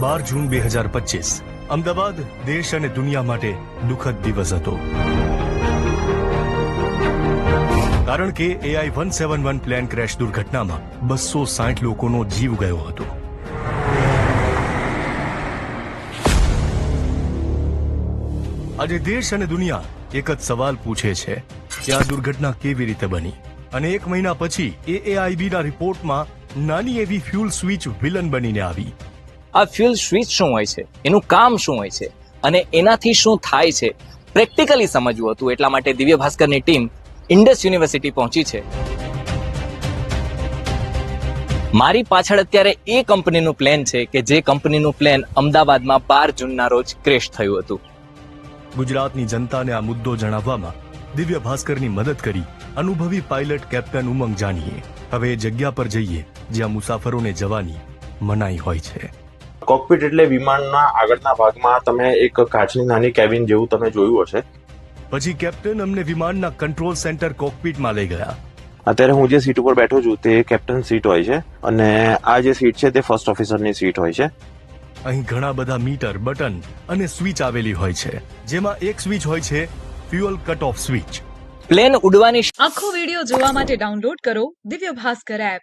12 જૂન 2025 અમદાવાદ દેશ અને દુનિયા માટે દુઃખદ દિવસ હતો, કારણ કે AI 171 પ્લેન ક્રેશ દુર્ઘટનામાં 260 લોકોનો જીવ ગયો હતો. આજે દેશ અને દુનિયા એક જ સવાલ પૂછે છે કે આ દુર્ઘટના કેવી રીતે બની, અને એક મહિના પછી AAIB ના રિપોર્ટમાં નાની એવી ફ્યુલ સ્વિચ વિલન બનીને આવી. આ ફ્યુલ સ્વિચ શું હોય છે, એનું કામ શું હોય છે અને એનાથી શું થાય છે, પ્રેક્ટિકલી સમજવું હતું. એટલા માટે દિવ્ય ભાસ્કરની ટીમ ઇન્ડસ યુનિવર્સિટી પહોંચી છે. મારી પાછળ અત્યારે એ કંપનીનું પ્લેન છે કે જે કંપનીનું પ્લેન અમદાવાદમાં 12 જૂનના રોજ ક્રેશ થયું હતું. ગુજરાતની જનતાને આ મુદ્દો જણાવવામાં દિવ્ય ભાસ્કરની મદદ કરી અનુભવી પાયલટ કેપ્ટન ઉમંગ જાનીએ. હવે એ જગ્યા પર જઈએ જ્યાં મુસાફરોને જવાની મનાઈ હોય છે. કોકપિટ એટલે વિમાનના આગળના ભાગમાં તમે એક કાચની નાની કેબિન જેવું તમે જોયું હશે. પછી કેપ્ટન અમને વિમાનના કંટ્રોલ સેન્ટર કોકપિટમાં લઈ ગયા. અત્યારે હું જે સીટ ઉપર બેઠો છું તે કેપ્ટન સીટ હોય છે, અને આ જે સીટ છે તે ફર્સ્ટ ઓફિસરની સીટ હોય છે. અહીં ઘણા બધા મીટર, બટન અને સ્વિચ આવેલી હોય છે, જેમાં એક સ્વિચ હોય છે fuel cut off switch. Plane ઉડવાની આખો વિડિયો જોવા માટે ડાઉનલોડ કરો દિવ્ય ભાસ્કર એપ.